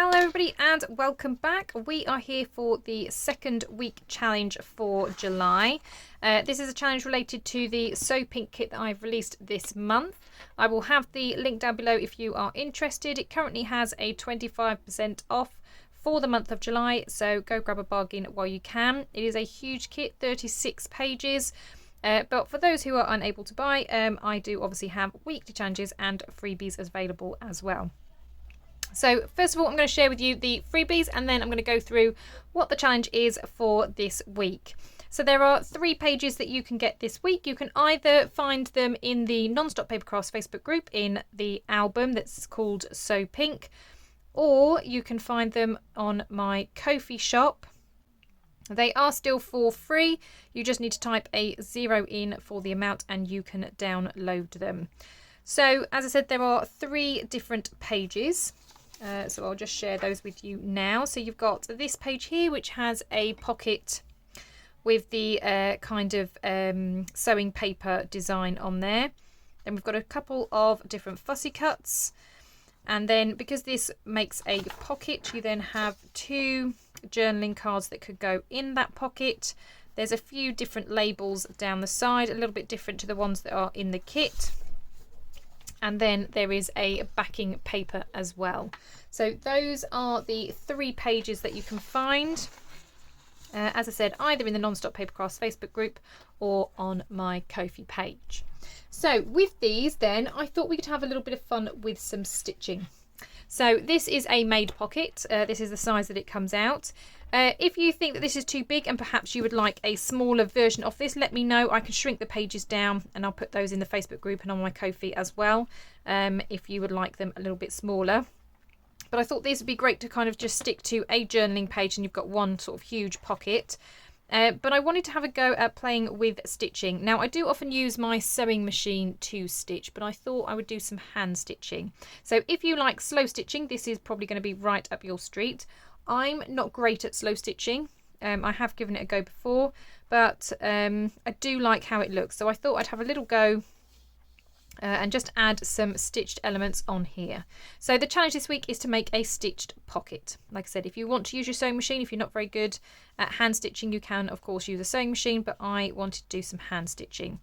Hello everybody and welcome back. We are here for the second week challenge for July. This is a challenge related to the So Pink kit that I've released this month. I will have the link down below if you are interested. It currently has a 25% off for the month of July, so go grab a bargain while you can. It is a huge kit, 36 pages. But for those who are unable to buy, I do obviously have weekly challenges and freebies available as well. So first of all, I'm going to share with you the freebies and then I'm going to go through what the challenge is for this week. So there are 3 pages that you can get this week. You can either find them in the Nonstop Papercrafts Facebook group in the album that's called So Pink, or you can find them on my Ko-fi shop. They are still for free. You just need to type a 0 in for the amount and you can download them. So as I said, there are 3 different pages. So I'll just share those with you now. So you've got this page here, which has a pocket with the kind of sewing paper design on there. Then we've got a couple of different fussy cuts. And then because this makes a pocket, you then have 2 journaling cards that could go in that pocket. There's a few different labels down the side, a little bit different to the ones that are in the kit. And then there is a backing paper as well. So those are the 3 pages that you can find. As I said, either in the Nonstop Papercrafts Facebook group or on my Ko-fi page. So with these then, I thought we could have a little bit of fun with some stitching. So this is a made pocket. This is the size that it comes out. If you think that this is too big and perhaps you would like a smaller version of this, let me know. I can shrink the pages down and I'll put those in the Facebook group and on my Ko-fi as well, if you would like them a little bit smaller. But I thought these would be great to kind of just stick to a journaling page and you've got one sort of huge pocket. But I wanted to have a go at playing with stitching. Now I do often use my sewing machine to stitch, but I thought I would do some hand stitching. So if you like slow stitching, this is probably going to be right up your street. I'm not great at slow stitching. I have given it a go before, but I do like how it looks. So I thought I'd have a little go and just add some stitched elements on here. So the challenge this week is to make a stitched pocket. Like I said, if you want to use your sewing machine, if you're not very good at hand stitching, you can of course use a sewing machine, but I wanted to do some hand stitching.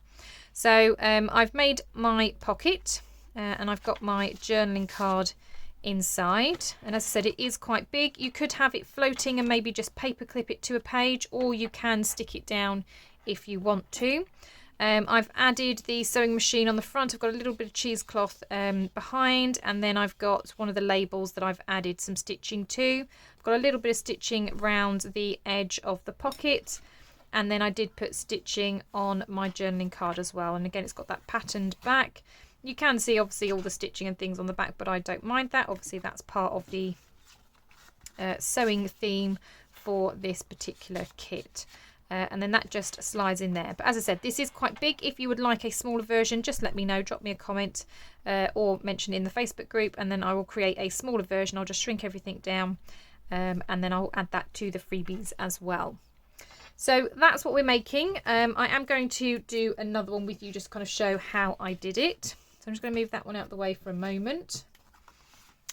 So I've made my pocket and I've got my journaling card inside, and as I said, it is quite big. You could have it floating and maybe just paper clip it to a page, or you can stick it down if you want to. I've added the sewing machine on the front. I've got a little bit of cheesecloth behind, and then I've got one of the labels that I've added some stitching to. I've got a little bit of stitching around the edge of the pocket, and then I did put stitching on my journaling card as well, and again it's got that patterned back. You can see obviously all the stitching and things on the back, but I don't mind that. Obviously that's part of the sewing theme for this particular kit. And then that just slides in there. But as I said, this is quite big. If you would like a smaller version, just let me know, drop me a comment or mention in the Facebook group, and then I will create a smaller version. I'll just shrink everything down and then I'll add that to the freebies as well. So that's what we're making. I am going to do another one with you, just kind of show how I did it. So I'm just going to move that one out of the way for a moment.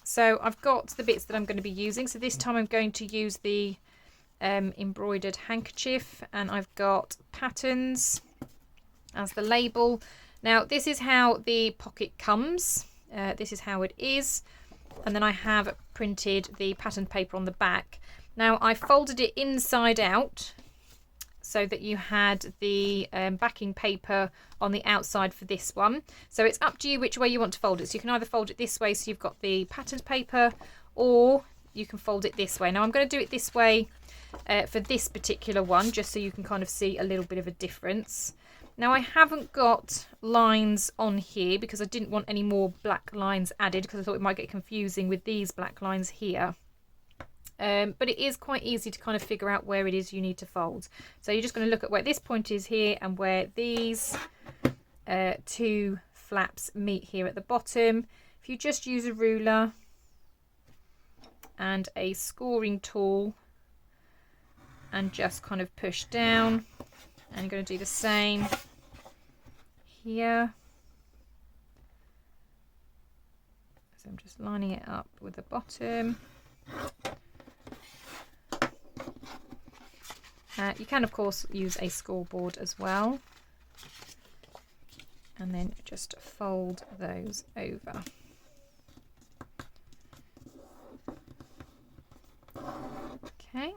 So I've got the bits that I'm going to be using. So this time I'm going to use the embroidered handkerchief, and I've got patterns as the label. Now this is how the pocket comes. This is how it is, and then I have printed the patterned paper on the back. Now I folded it inside out so that you had the backing paper on the outside for this one. So it's up to you which way you want to fold it. So you can either fold it this way so you've got the patterned paper, or you can fold it this way. Now I'm going to do it this way for this particular one, just so you can kind of see a little bit of a difference. Now I haven't got lines on here because I didn't want any more black lines added, because I thought it might get confusing with these black lines here. But it is quite easy to kind of figure out where it is you need to fold. So you're just going to look at where this point is here and where these 2 flaps meet here at the bottom. If you just use a ruler and a scoring tool and just kind of push down, and you're going to do the same here. So I'm just lining it up with the bottom. You can of course use a scoreboard as well, and then just fold those over. Okay,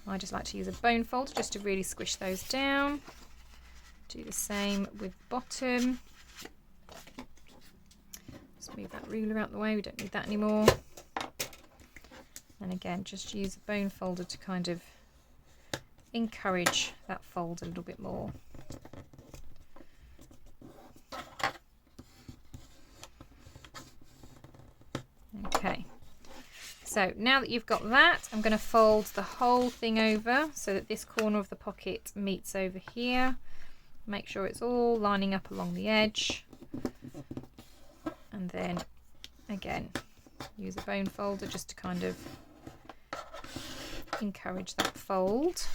I just like to use a bone folder just to really squish those down. Do the same with the bottom. Just move that ruler out the way, we don't need that anymore. And again, just use a bone folder to kind of encourage that fold a little bit more. Okay, so now that you've got that, I'm going to fold the whole thing over so that this corner of the pocket meets over here. Make sure it's all lining up along the edge, and then again use a bone folder just to kind of encourage that fold.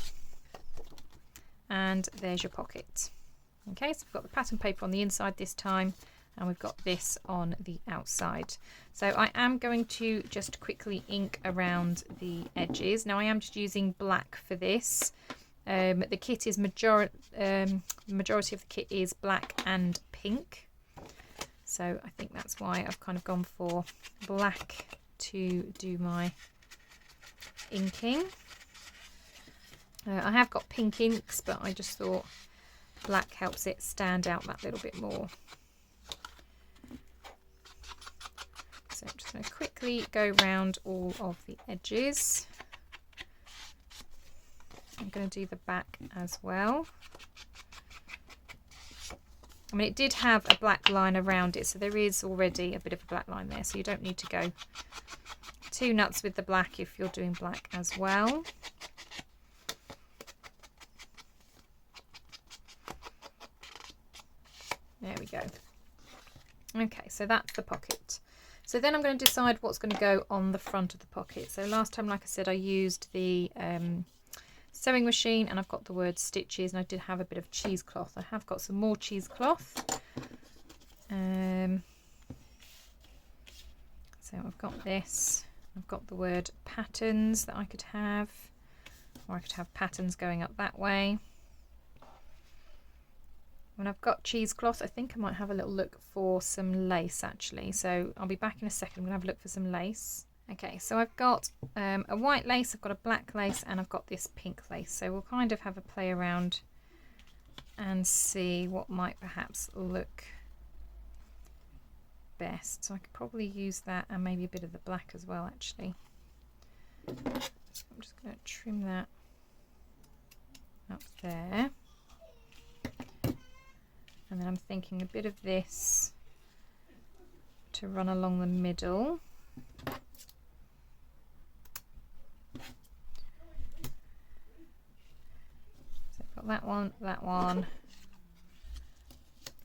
And there's your pocket. Okay, so we've got the pattern paper on the inside this time, and we've got this on the outside. So I am going to just quickly ink around the edges. Now I am just using black for this. The kit is majority of the kit is black and pink, so I think that's why I've kind of gone for black to do my inking. I have got pink inks, but I just thought black helps it stand out that little bit more. So I'm just going to quickly go around all of the edges. I'm going to do the back as well. I mean, it did have a black line around it, so there is already a bit of a black line there, so you don't need to go too nuts with the black if you're doing black as well. There we go. Okay, so that's the pocket. So then I'm going to decide what's going to go on the front of the pocket. So last time, like I said, I used the sewing machine, and I've got the word stitches, and I did have a bit of cheesecloth. I have got some more cheesecloth. So I've got this. I've got the word patterns that I could have, or I could have patterns going up that way. When I've got cheesecloth, I think I might have a little look for some lace actually. So I'll be back in a second. I'm going to have a look for some lace. Okay, so I've got a white lace, I've got a black lace, and I've got this pink lace. So we'll kind of have a play around and see what might perhaps look best. So I could probably use that and maybe a bit of the black as well actually. So I'm just going to trim that up there. And then I'm thinking a bit of this to run along the middle. So I've got that one,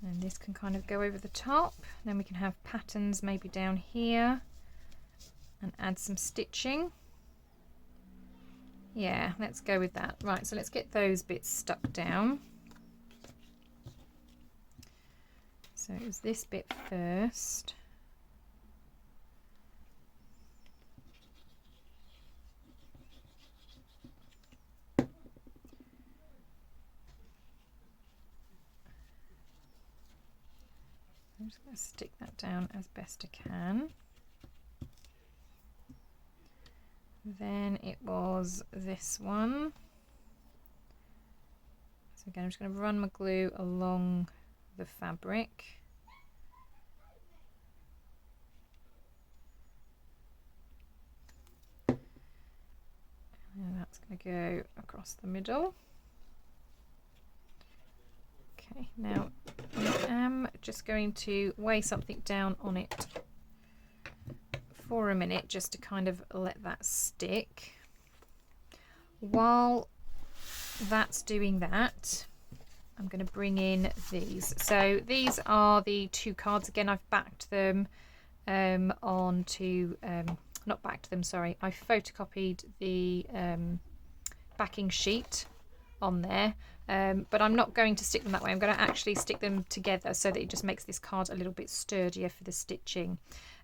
and this can kind of go over the top. Then we can have patterns maybe down here and add some stitching. Yeah, let's go with that. Right, so let's get those bits stuck down. So it was this bit first. I'm just going to stick that down as best I can. Then it was this one. So again, I'm just going to run my glue along the fabric. And that's going to go across the middle. Okay, now I am just going to weigh something down on it for a minute just to kind of let that stick. While that's doing that, I'm going to bring in these. So these are the two cards. Again, I've backed them onto, not backed them, sorry. I photocopied the backing sheet on there, but I'm not going to stick them that way. I'm going to actually stick them together so that it just makes this card a little bit sturdier for the stitching.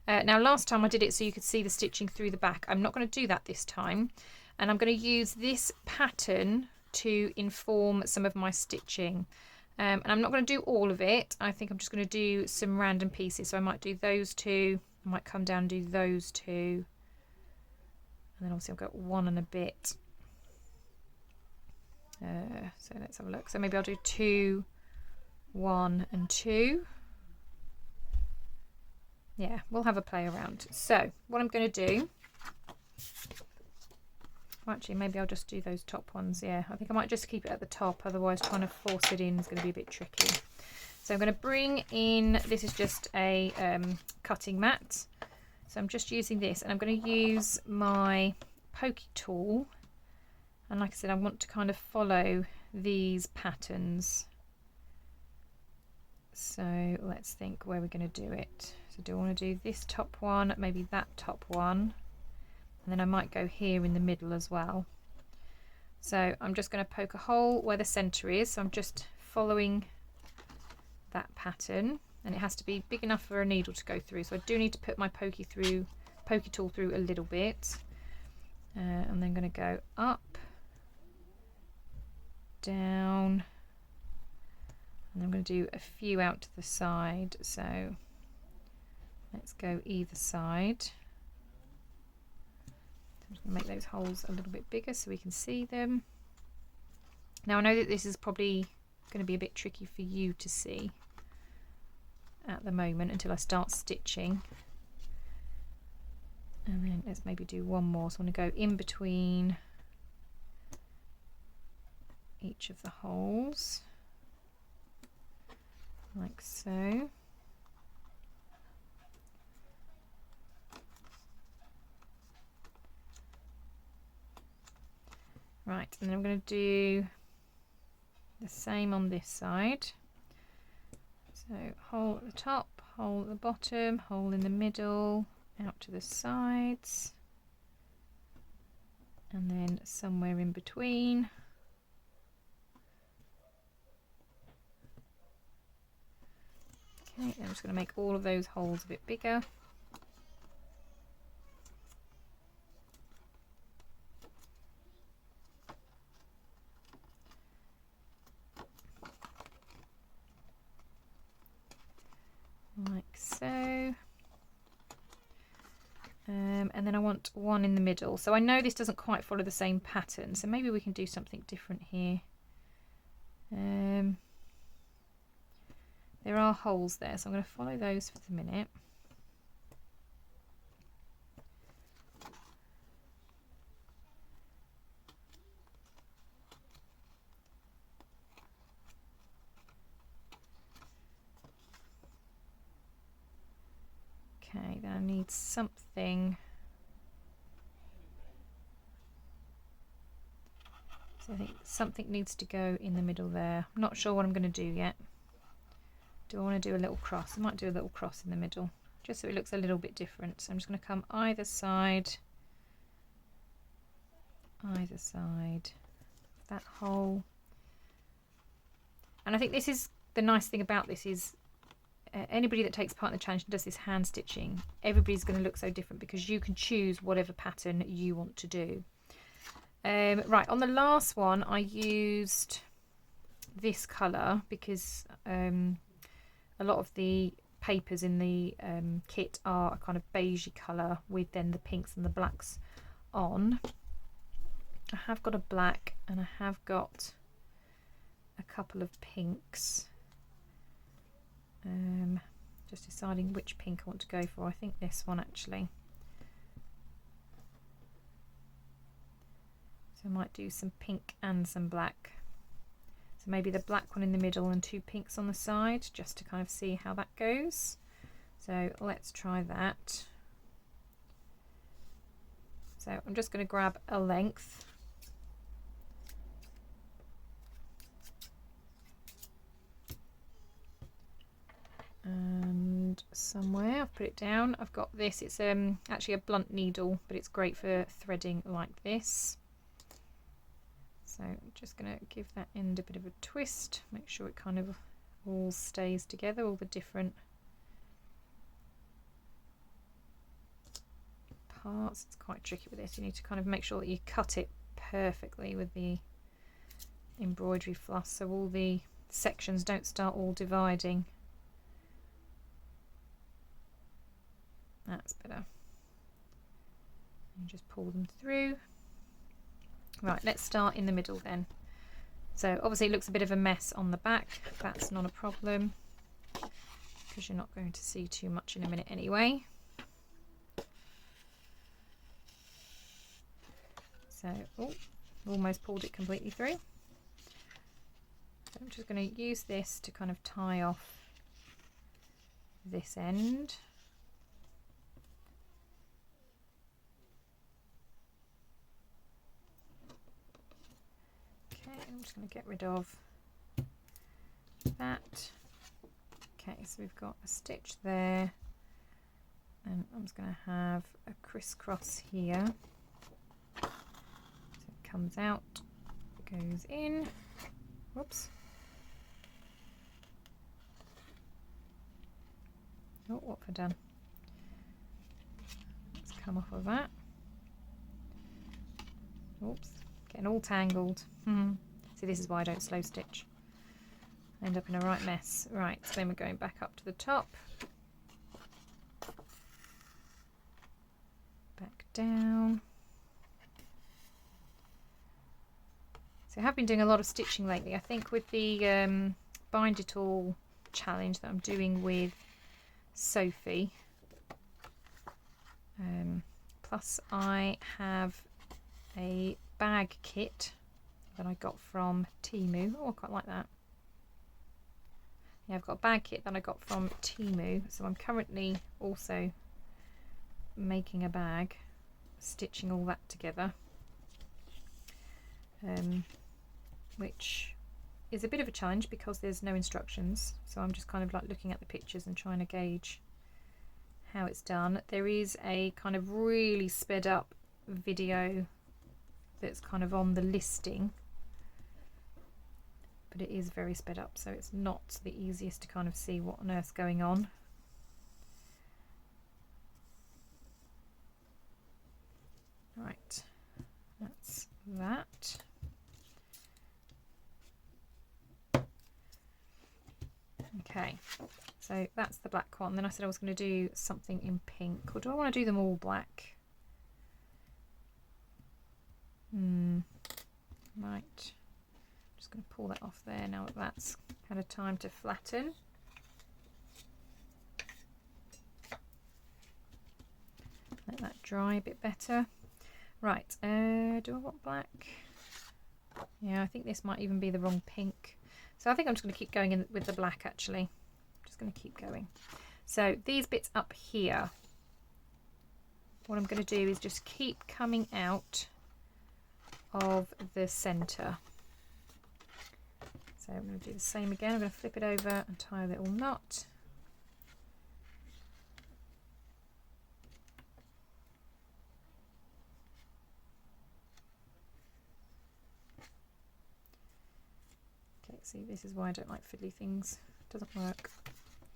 Now last time I did it so you could see the stitching through the back. I'm not going to do that this time, and I'm going to use this pattern to inform some of my stitching. And I'm not going to do all of it. I think I'm just going to do some random pieces. So I might do those two, I might come down and do those two, and then obviously I've got one and a bit. So let's have a look. So maybe I'll do 2, 1 and 2. Yeah, we'll have a play around. So what I'm going to do, well, actually maybe I'll just do those top ones. Yeah, I think I might just keep it at the top, otherwise trying to force it in is going to be a bit tricky. So I'm going to bring in, this is just a cutting mat, so I'm just using this, and I'm going to use my pokey tool, and like I said, I want to kind of follow these patterns. So let's think where we're going to do it. So do I want to do this top one, maybe that top one, and then I might go here in the middle as well. So I'm just going to poke a hole where the centre is, so I'm just following that pattern, and it has to be big enough for a needle to go through, so I do need to put my pokey tool through a little bit, and then going to go up, down, and I'm going to do a few out to the side. So let's go either side. I'm just going to make those holes a little bit bigger so we can see them. Now I know that this is probably going to be a bit tricky for you to see at the moment until I start stitching. And then let's maybe do one more. So I'm going to go in between each of the holes, like so. Right, and then I'm going to do the same on this side. So hole at the top, hole at the bottom, hole in the middle, out to the sides, and then somewhere in between. Okay, I'm just going to make all of those holes a bit bigger. Like so. And then I want one in the middle. So I know this doesn't quite follow the same pattern, so maybe we can do something different here. There are holes there, so I'm going to follow those for the minute. Okay, then I need something. So I think something needs to go in the middle there. I'm not sure what I'm going to do yet. Do I want to do a little cross? I might do a little cross in the middle, just so it looks a little bit different. So I'm just going to come either side that hole. And I think this is the nice thing about this is anybody that takes part in the challenge and does this hand stitching, everybody's going to look so different because you can choose whatever pattern you want to do. Right, on the last one I used this colour because a lot of the papers in the kit are a kind of beigey colour with then the pinks and the blacks on. I have got a black and I have got a couple of pinks. Just deciding which pink I want to go for. I think this one actually. So I might do some pink and some black. So maybe the black one in the middle and 2 pinks on the side, just to kind of see how that goes. So let's try that. So I'm just going to grab a length. And somewhere I've put it down. I've got this. It's actually a blunt needle, but it's great for threading like this. So I'm just going to give that end a bit of a twist, make sure it kind of all stays together, all the different parts. It's quite tricky with this. You need to kind of make sure that you cut it perfectly with the embroidery floss so all the sections don't start all dividing. That's better. And just pull them through. Right, let's start in the middle then. So obviously it looks a bit of a mess on the back. That's not a problem because you're not going to see too much in a minute anyway. So, oh, almost pulled it completely through. So I'm just going to use this to kind of tie off this end. Okay, I'm just going to get rid of that. Okay, so we've got a stitch there, and I'm just going to have a crisscross here. So it comes out, goes in. Whoops. Oh, what have I done? Let's come off of that. Oops, getting all tangled. See, this is why I don't slow stitch. I end up in a right mess. Right, so then we're going back up to the top. Back down. So I have been doing a lot of stitching lately. I think with the Bind It All challenge that I'm doing with Sophie. Plus I have a bag kit that I got from Temu. Oh, I quite like that. Yeah, I've got a bag kit that I got from Temu. So I'm currently also making a bag, stitching all that together. Which is a bit of a challenge because there's no instructions. So I'm just kind of like looking at the pictures and trying to gauge how it's done. There is a kind of really sped up video that's kind of on the listing, but it is very sped up, so it's not the easiest to kind of see what on earth's going on. Right, that's that. Okay, so that's the black one. Then I said I was going to do something in pink, or do I want to do them all black? Right, just going to pull that off there now that that's had a time to flatten. Let that dry a bit better. Right, do I want black? Yeah, I think this might even be the wrong pink. So I think I'm just going to keep going in with the black actually. I'm just going to keep going. So these bits up here, what I'm going to do is just keep coming out of the centre. So I'm going to do the same again. I'm going to flip it over and tie a little knot. Okay, see, this is why I don't like fiddly things. It doesn't work.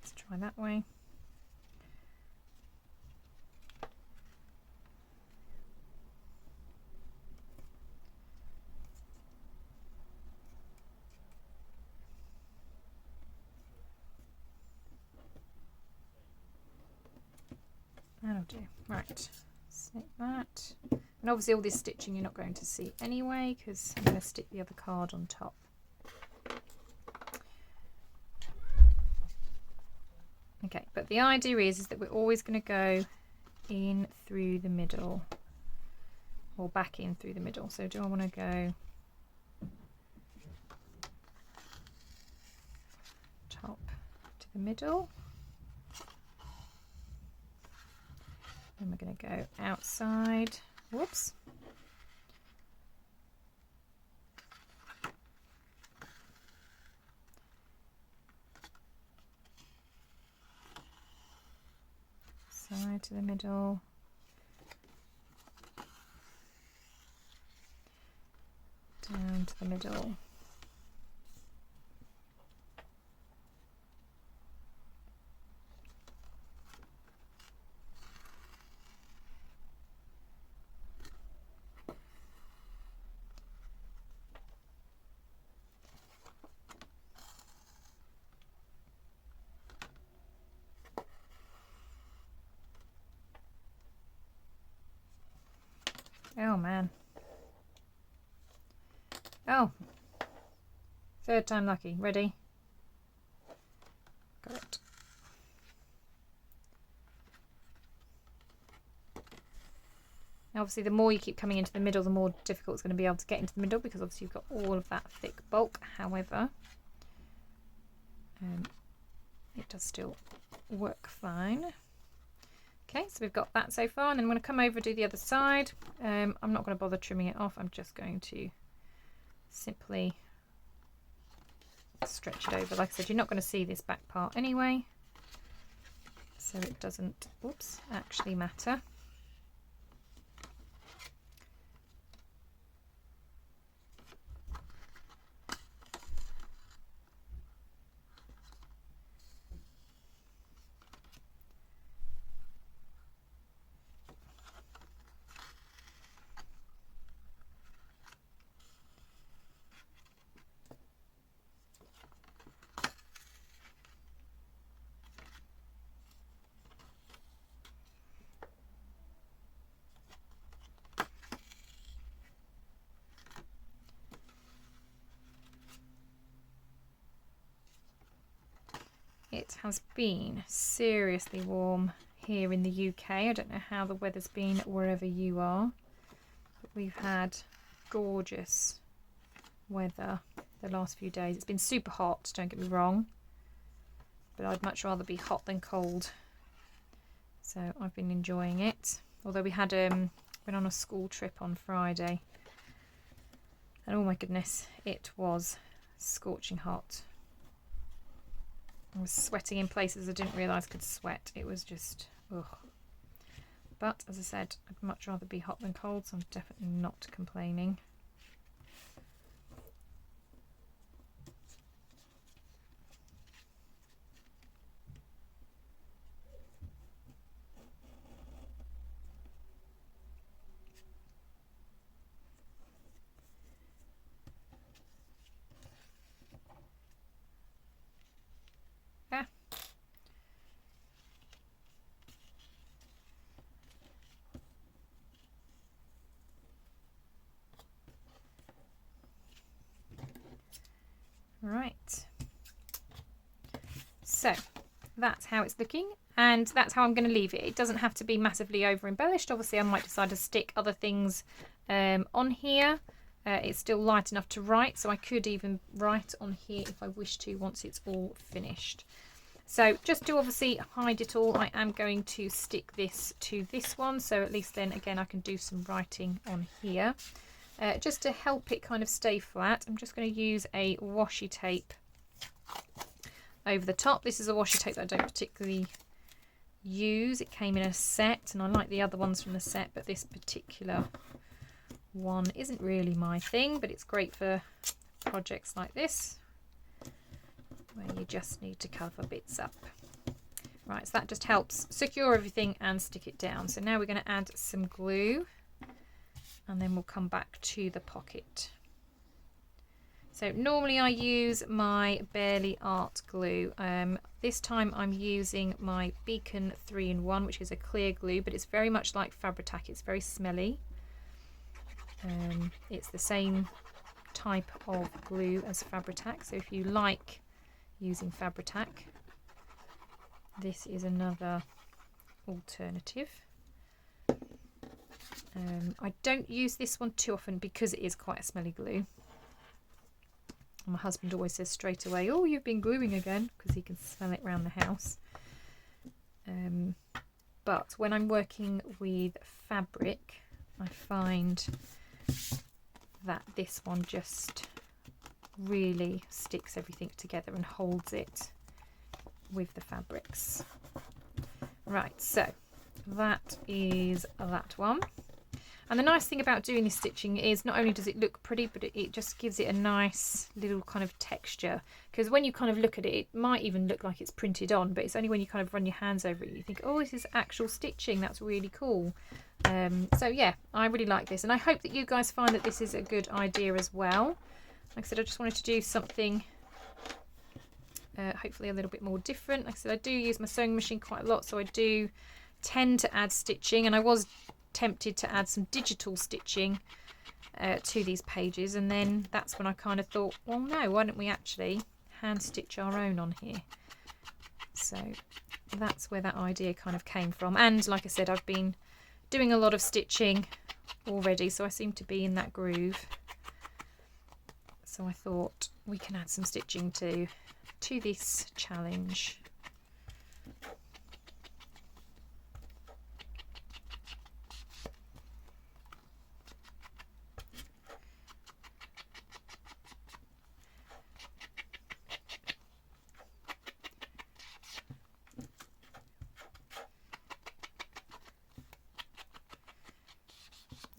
Let's try that way. That'll do. Right, snip that. And obviously all this stitching you're not going to see anyway because I'm going to stick the other card on top. Okay, but the idea is that we're always going to go in through the middle, or back in through the middle. So do I want to go top to the middle? Then we're going to go outside. Whoops. Side to the middle. Down to the middle. Oh, third time lucky. Ready? Got it. Obviously, the more you keep coming into the middle, the more difficult it's going to be able to get into the middle, because obviously you've got all of that thick bulk. However, it does still work fine. Okay, so we've got that so far, and then I'm going to come over and do the other side. I'm not going to bother trimming it off. I'm just going to simply stretch it over. Like I said, you're not going to see this back part anyway, so it doesn't, oops, actually matter. It has been seriously warm here in the UK. I don't know how the weather's been wherever you are, but we've had gorgeous weather the last few days. It's been super hot, don't get me wrong, but I'd much rather be hot than cold. So I've been enjoying it. Although we had went on a school trip on Friday, and oh my goodness, it was scorching hot. I was sweating in places I didn't realise could sweat. It was just, ugh. But as I said, I'd much rather be hot than cold, so I'm definitely not complaining. Right, so that's how it's looking, and that's how I'm going to leave it. It doesn't have to be massively over embellished. Obviously I might decide to stick other things on here. It's still light enough to write, so I could even write on here if I wish to once it's all finished. So just to obviously hide it all, I am going to stick this to this one, so at least then again I can do some writing on here. Just to help it kind of stay flat, I'm just going to use a washi tape over the top. This is a washi tape that I don't particularly use. It came in a set, and I like the other ones from the set, but this particular one isn't really my thing, but it's great for projects like this, where you just need to cover bits up. Right, so that just helps secure everything and stick it down. So now we're going to add some glue, and then we'll come back to the pocket. So normally I use my Barely Art glue. This time I'm using my Beacon 3-in-1, which is a clear glue, but it's very much like Fabri-Tac. It's very smelly. It's the same type of glue as Fabri-Tac, so if you like using Fabri-Tac, this is another alternative. I don't use this one too often because it is quite a smelly glue. My husband always says straight away, "Oh, you've been gluing again," because he can smell it around the house. But when I'm working with fabric, I find that this one just really sticks everything together and holds it with the fabrics. Right, so that is that one. And the nice thing about doing this stitching is not only does it look pretty, but it just gives it a nice little kind of texture. Because when you kind of look at it, it might even look like it's printed on, but it's only when you kind of run your hands over it, you think, oh, this is actual stitching. That's really cool. So yeah, I really like this. And I hope that you guys find that this is a good idea as well. Like I said, I just wanted to do something hopefully a little bit more different. Like I said, I do use my sewing machine quite a lot, so I do tend to add stitching, and I was tempted to add some digital stitching to these pages, and then that's when I kind of thought, well, no, why don't we actually hand stitch our own on here? So that's where that idea kind of came from. And like I said, I've been doing a lot of stitching already, so I seem to be in that groove. So I thought we can add some stitching to this challenge.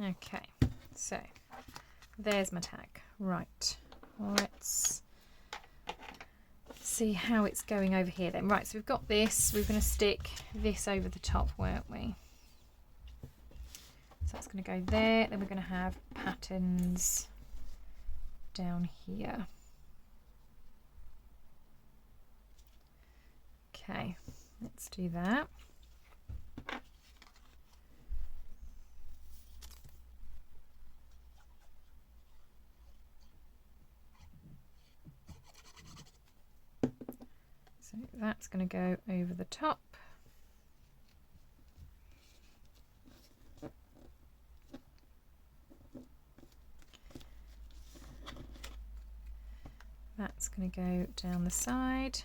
Okay, so there's my tag. Right, let's see how it's going over here then. Right, so we've got this. We're going to stick this over the top, weren't we? So that's going to go there. Then we're going to have patterns down here. Okay, let's do that. So that's going to go over the top. That's going to go down the side.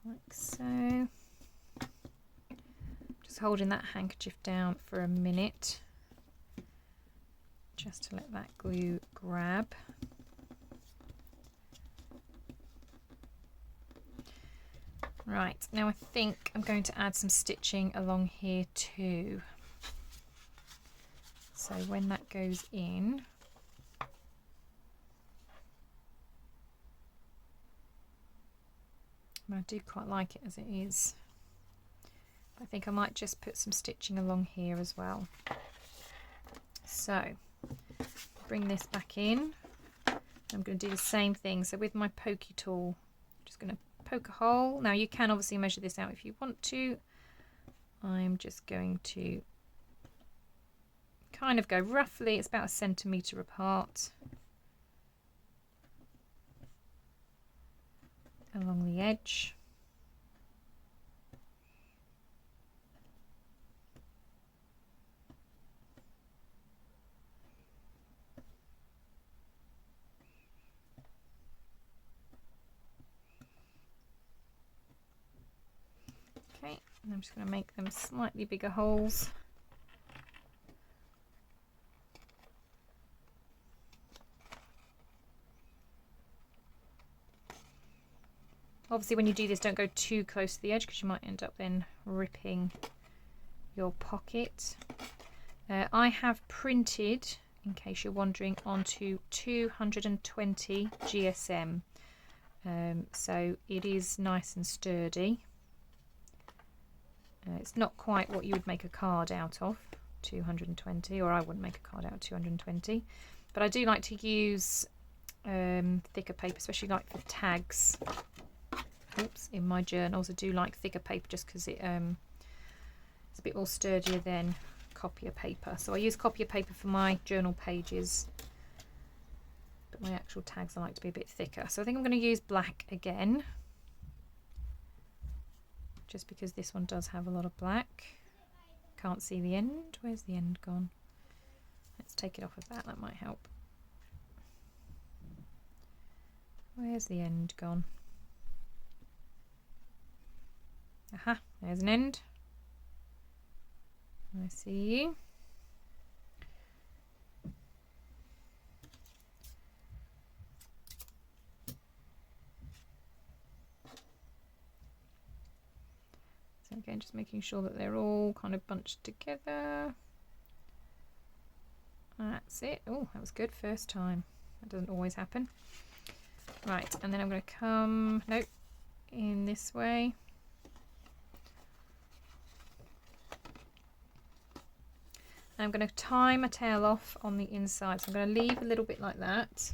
Like so. Just holding that handkerchief down for a minute, just to let that glue grab. Right, now I think I'm going to add some stitching along here too. So when that goes in, I do quite like it as it is. I think I might just put some stitching along here as well. So bring this back in. I'm going to do the same thing. So with my pokey tool, I'm just going to poke a hole. Now you can obviously measure this out if you want to. I'm just going to kind of go roughly, it's about 1 centimetre apart along the edge. Okay, and I'm just going to make them slightly bigger holes. Obviously when you do this, don't go too close to the edge because you might end up then ripping your pocket. I have printed, in case you're wondering, onto 220 GSM. So it is nice and sturdy. It's not quite what you would make a card out of, 220, or I wouldn't make a card out of 220. But I do like to use thicker paper, especially like for tags. Oops, in my journals I do like thicker paper just because it's a bit more sturdier than copier paper. So I use copier paper for my journal pages, but my actual tags I like to be a bit thicker. So I think I'm going to use black again, just because this one does have a lot of black. Can't see the end. Where's the end gone? Let's take it off of that might help. Where's the end gone? Aha, there's an end. I see you. So again, just making sure that they're all kind of bunched together. That's it. Oh, that was good first time. That doesn't always happen. Right, and then I'm going to come, nope, in this way. I'm going to tie my tail off on the inside. So I'm going to leave a little bit like that.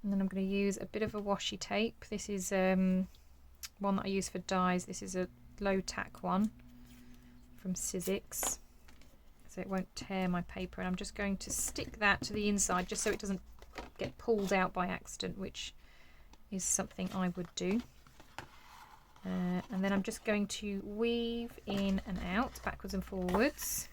And then I'm going to use a bit of a washi tape. This is one that I use for dies. This is a low tack one from Sizzix, so it won't tear my paper. And I'm just going to stick that to the inside just so it doesn't get pulled out by accident, which is something I would do. And then I'm just going to weave in and out, backwards and forwards.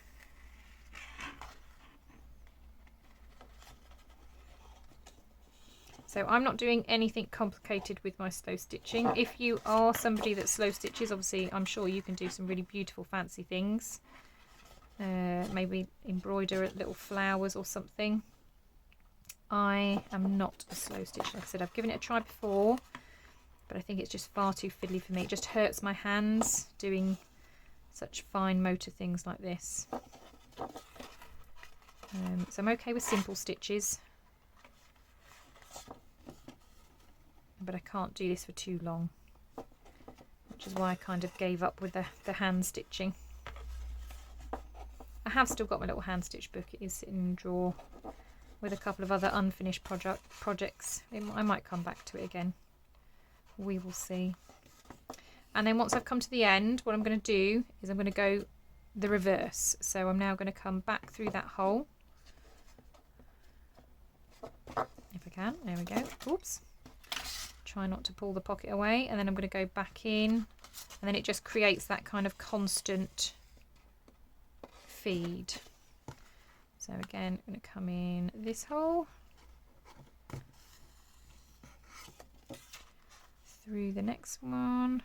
So I'm not doing anything complicated with my slow stitching. If you are somebody that slow stitches, obviously I'm sure you can do some really beautiful fancy things. Maybe embroider little flowers or something. I am not a slow stitcher. Like I said, I've given it a try before, but I think it's just far too fiddly for me. It just hurts my hands doing such fine motor things like this. So I'm okay with simple stitches, but I can't do this for too long, which is why I kind of gave up with the hand stitching. I have still got my little hand stitch book. It is sitting in a drawer with a couple of other unfinished projects. I might come back to it again. We will see. And then once I've come to the end, what I'm going to do is I'm going to go the reverse. So I'm now going to come back through that hole. If I can. There we go. Oops. Try not to pull the pocket away, and then I'm going to go back in, and then it just creates that kind of constant feed. So again, I'm going to come in this hole, through the next one,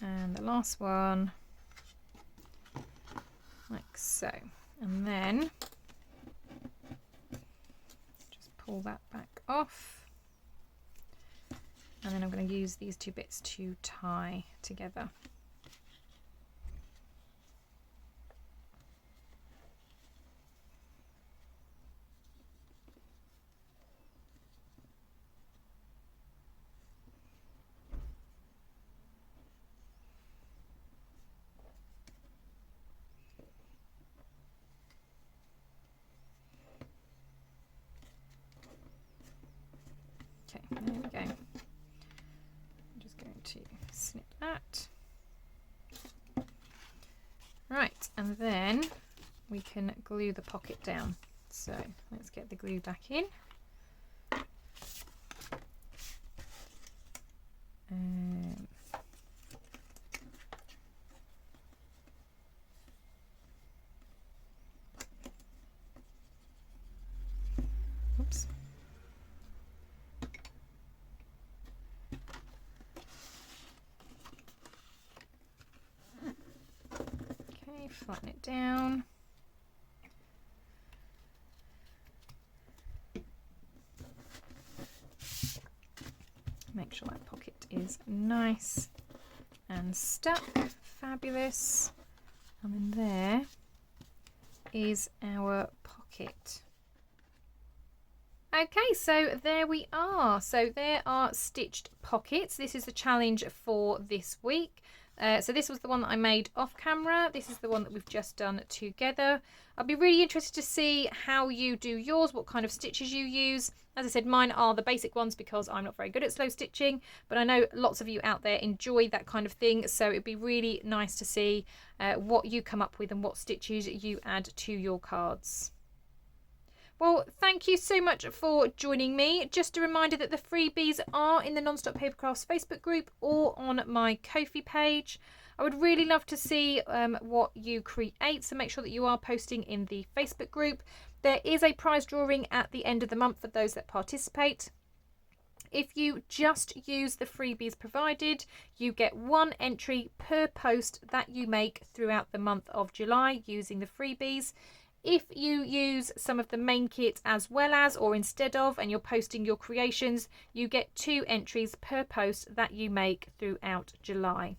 and the last one like so, and then just pull that back off, and then I'm going to use these two bits to tie together. Okay, there we go. I'm just going to snip that. Right, and then we can glue the pocket down. So let's get the glue back in. Oops. Okay, flatten it down. Make sure that pocket is nice and stuck. Fabulous. And then there is our pocket. Okay, so there we are. So there are stitched pockets. This is the challenge for this week. So this was the one that I made off camera. This is the one that we've just done together. I'd be really interested to see how you do yours, what kind of stitches you use. As I said, mine are the basic ones because I'm not very good at slow stitching, but I know lots of you out there enjoy that kind of thing. So it'd be really nice to see what you come up with and what stitches you add to your cards. Well, thank you so much for joining me. Just a reminder that the freebies are in the Nonstop Papercrafts Facebook group or on my Ko-fi page. I would really love to see what you create, so make sure that you are posting in the Facebook group. There is a prize drawing at the end of the month for those that participate. If you just use the freebies provided, you get 1 entry per post that you make throughout the month of July using the freebies. If you use some of the main kit as well as or instead of, and you're posting your creations, you get 2 entries per post that you make throughout July.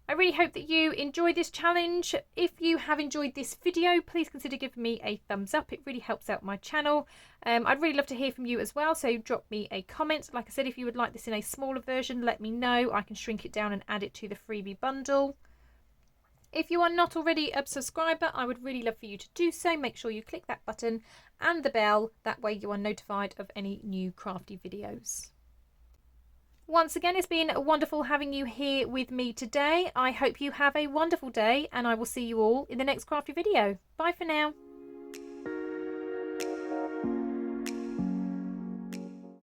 I really hope that you enjoy this challenge. If you have enjoyed this video, please consider giving me a thumbs up. It really helps out my channel. I'd really love to hear from you as well, so drop me a comment. Like I said, if you would like this in a smaller version, let me know. I can shrink it down and add it to the freebie bundle. If you are not already a subscriber, I would really love for you to do so. Make sure you click that button and the bell. That way you are notified of any new crafty videos. Once again, it's been wonderful having you here with me today. I hope you have a wonderful day, and I will see you all in the next crafty video. Bye for now.